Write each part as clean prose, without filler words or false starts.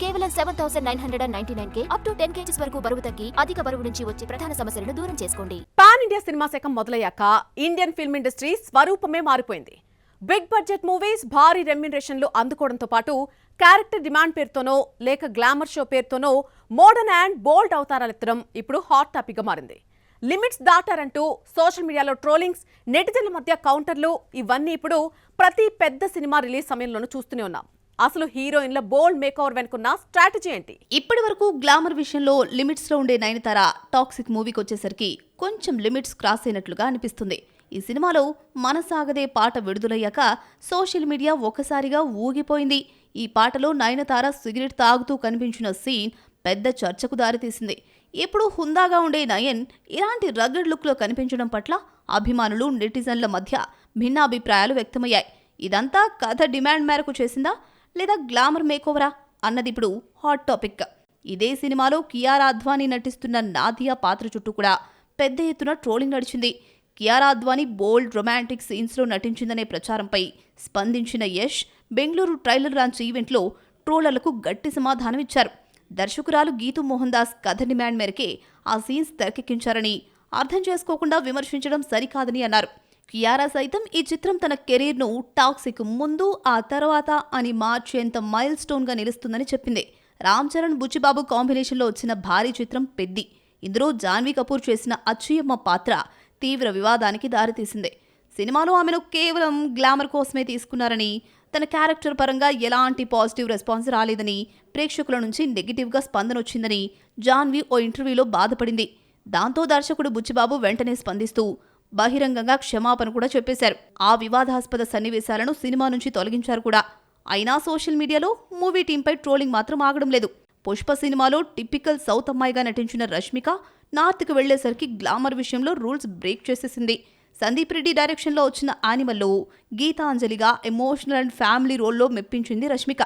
కేవలం 7,999K up to 10 kgs వరకు బరువు తగ్గి అధిక బరువు నుంచి వచ్చే ప్రధాన సమస్యలను దూరం చేసుకోండి. పాన్ ఇండియా సినిమా శకం మొదలయ్యాక ఇండియన్ ఫిల్మ్ ఇండస్ట్రీ స్వరూపమే మారిపోయింది. బిగ్ బడ్జెట్ మూవీస్ భారీ రెమ్యునరేషన్లు అందుకోవడంతో పాటు క్యారెక్టర్ డిమాండ్ పేరుతోనో లేక గ్లామర్ షో పేరుతోనో మోడర్న్ అండ్ బోల్డ్ అవతారాలెత్తడం ఇప్పుడు హాట్ టాపిక్ గా మారింది. లిమిట్స్ దాటారంటూ సోషల్ మీడియాలో ట్రోలింగ్స్, నెటిజన్ల మధ్య కౌంటర్లు ఇవన్నీ ఇప్పుడు ప్రతి పెద్ద సినిమా రిలీజ్ సమయంలోనూ చూస్తూనే ఉన్నాం. అసలు హీరోయిన్ల బోల్డ్ మేకోవర్ వెనుకున్న స్ట్రాటజీ ఏంటి? ఇప్పటి వరకు గ్లామర్ విషయంలో లిమిట్స్ లో ఉండే నయనతార టాక్సిక్ మూవీకి వచ్చేసరికి కొంచెం లిమిట్స్ క్రాస్ అయినట్లుగా అనిపిస్తుంది. ఈ సినిమాలో మనసాగదే పాట విడుదలయ్యాక సోషల్ మీడియా ఒక్కసారిగా ఊగిపోయింది. ఈ పాటలో నయనతార సిగరెట్ తాగుతూ కనిపించిన సీన్ పెద్ద చర్చకు దారితీసింది. ఎప్పుడు హుందాగా ఉండే నయన్ ఇలాంటి రగడ్ లుక్ లో కనిపించడం పట్ల అభిమానులు, నెటిజన్ల మధ్య భిన్నాభిప్రాయాలు వ్యక్తమయ్యాయి. ఇదంతా కథ డిమాండ్ మేరకు చేసిందా లేదా గ్లామర్ మేకోవరా అన్నది ఇప్పుడు హాట్ టాపిక్. ఇదే సినిమాలో కియారా అద్వానీ నటిస్తున్న నాదియా పాత్ర చుట్టూ కూడా పెద్ద ఎత్తున ట్రోలింగ్ నడిచింది. కియారా అద్వానీ బోల్డ్ రొమాంటిక్ సీన్స్లో నటించిందనే ప్రచారంపై స్పందించిన యష్ బెంగళూరు ట్రైలర్ లాంచ్ ఈవెంట్లో ట్రోలర్లకు గట్టి సమాధానమిచ్చారు. దర్శకురాలు గీతూ మోహన్ దాస్ కథ డిమాండ్ మేరకే ఆ సీన్స్ తెరకెక్కించారని, అర్థం చేసుకోకుండా విమర్శించడం సరికాదని అన్నారు. కియారా సైతం ఈ చిత్రం తన కెరీర్ను టాక్సిక్ ముందు ఆ తర్వాత అని మార్చేంత మైల్ స్టోన్గా నిలుస్తుందని చెప్పింది. రామ్ చరణ్, బుచ్చిబాబు కాంబినేషన్లో వచ్చిన భారీ చిత్రం పెద్ది. ఇందులో జాన్వీ కపూర్ చేసిన అచ్చయ్యమ్మ పాత్ర తీవ్ర వివాదానికి దారితీసింది. సినిమాలో ఆమెను కేవలం గ్లామర్ కోసమే తీసుకున్నారని, తన క్యారెక్టర్ పరంగా ఎలాంటి పాజిటివ్ రెస్పాన్స్ రాలేదని, ప్రేక్షకుల నుంచి నెగిటివ్గా స్పందన వచ్చిందని జాన్వీ ఓ ఇంటర్వ్యూలో బాధపడింది. దాంతో దర్శకుడు బుచ్చిబాబు వెంటనే స్పందిస్తూ బహిరంగంగా క్షమాపణ కూడా చెప్పేశారు. ఆ వివాదాస్పద సన్నివేశాలను సినిమా నుంచి తొలగించారు కూడా. అయినా సోషల్ మీడియాలో మూవీ టీంపై ట్రోలింగ్ మాత్రం ఆగడం లేదు. పుష్ప సినిమాలో టిపికల్ సౌత్ అమ్మాయిగా నటించిన రష్మిక నార్త్కి వెళ్లేసరికి గ్లామర్ విషయంలో రూల్స్ బ్రేక్ చేసేసింది. సందీప్ రెడ్డి డైరెక్షన్లో వచ్చిన యానిమల్లో గీతాంజలిగా ఎమోషనల్ అండ్ ఫ్యామిలీ రోల్లో మెప్పించింది రష్మిక.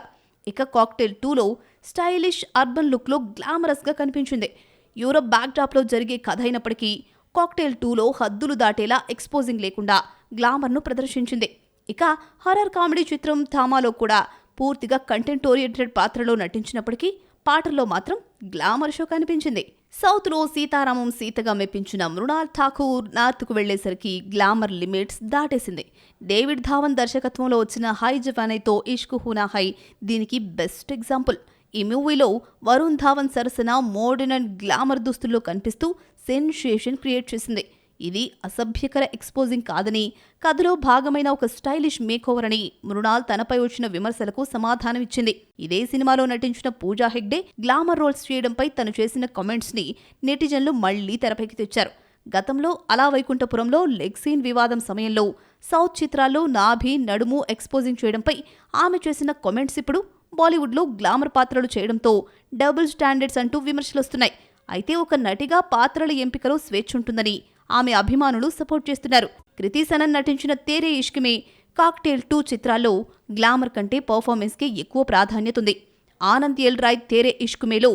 ఇక కాక్టైల్ 2లో స్టైలిష్ అర్బన్ లుక్లో గ్లామరస్గా కనిపించింది. యూరప్ బ్యాక్డ్రాప్లో జరిగే కథ అయినప్పటికీ కాక్టైల్ 2లో హద్దులు దాటేలా ఎక్స్పోజింగ్ లేకుండా గ్లామర్ను ప్రదర్శించింది. ఇక హర్రర్ కామెడీ చిత్రం థామాలో కూడా పూర్తిగా కంటెంట్ ఓరియంటెడ్ పాత్రలో నటించినప్పటికీ పాటల్లో మాత్రం గ్లామర్ షో కనిపించింది. సౌత్లో సీతారామం సీతగా మెప్పించిన మృణాల్ ఠాకూర్ నార్త్కు వెళ్లేసరికి గ్లామర్ లిమిట్స్ దాటేసింది. డేవిడ్ ధావన్ దర్శకత్వంలో వచ్చిన హై జవానీతో ఇష్క్ హూనా హై దీనికి బెస్ట్ ఎగ్జాంపుల్. ఈ మూవీలో వరుణ్ ధావన్ సరసన మోడర్న్ అండ్ గ్లామర్ దుస్తుల్లో కనిపిస్తూ సెన్సేషన్ క్రియేట్ చేసింది. ఇది అసభ్యకర ఎక్స్పోజింగ్ కాదని, కథలో భాగమైన ఒక స్టైలిష్ మేకోవర్ అని మృణాల్ తనపై వచ్చిన విమర్శలకు సమాధానమిచ్చింది. ఇదే సినిమాలో నటించిన పూజా హెగ్డే గ్లామర్ రోల్స్ చేయడంపై తను చేసిన కామెంట్స్ ని నెటిజన్లు మళ్లీ తెరపైకి తెచ్చారు. గతంలో అలా వైకుంఠపురంలో లెగ్ సీన్ వివాదం సమయంలో సౌత్ చిత్రాల్లో నాభి, నడుము ఎక్స్పోజింగ్ చేయడంపై ఆమె చేసిన కామెంట్స్ ఇప్పుడు బాలీవుడ్లో గ్లామర్ పాత్రలు చేయడంతో డబుల్ స్టాండర్డ్స్ అంటూ విమర్శలొస్తున్నాయి. అయితే ఒక నటిగా పాత్రల ఎంపికలో స్వేచ్ఛ ఉంటుందని ఆమె అభిమానులు సపోర్ట్ చేస్తున్నారు. కృతి సనన్ నటించిన తేరే ఇష్క్ మే, కాక్టైల్ 2 చిత్రాల్లో గ్లామర్ కంటే పర్ఫార్మెన్స్కి ఎక్కువ ప్రాధాన్యత ఉంది. ఆనంద్ ఎల్ రాయ్ తేరే ఇష్క్ మేలో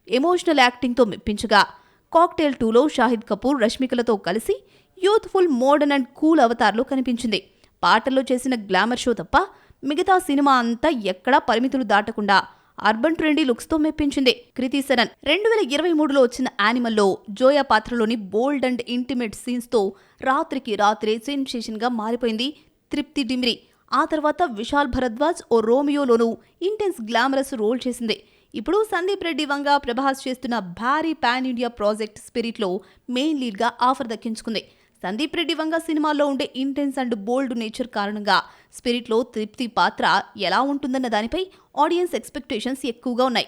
ఎమోషనల్ యాక్టింగ్తో మెప్పించగా, కాక్టైల్ 2లో షాహిద్ కపూర్ రష్మికలతో కలిసి యూత్ఫుల్, మోడర్న్ అండ్ కూల్ అవతార్లో కనిపించింది. పాటల్లో చేసిన గ్లామర్ షో తప్ప మిగతా సినిమా అంతా ఎక్కడా పరిమితులు దాటకుండా అర్బన్ ట్రెండీ లుక్స్తో మెప్పించింది. కృతి సనన్ 2023లో వచ్చిన యానిమల్లో జోయా పాత్రలోని బోల్డ్ అండ్ ఇంటిమేట్ సీన్స్తో రాత్రికి రాత్రే సెన్సేషన్గా మారిపోయింది తృప్తి డిమ్రీ. ఆ తర్వాత విశాల్ భరద్వాజ్ ఓ రోమియోలోనూ ఇంటెన్స్ గ్లామరస్ రోల్ చేసింది. ఇప్పుడు సందీప్ రెడ్డి వంగ ప్రభాస్ చేస్తున్న భారీ పాన్ ఇండియా ప్రాజెక్ట్ స్పిరిట్లో మెయిన్ లీడ్గా ఆఫర్ దక్కించుకుంది. సందీప్ రెడ్డి వంగ సినిమాల్లో ఉండే ఇంటెన్స్ అండ్ బోల్డ్ నేచర్ కారణంగా స్పిరిట్లో తృప్తి పాత్ర ఎలా ఉంటుందన్న దానిపై ఆడియన్స్ ఎక్స్పెక్టేషన్స్ ఎక్కువగా ఉన్నాయి.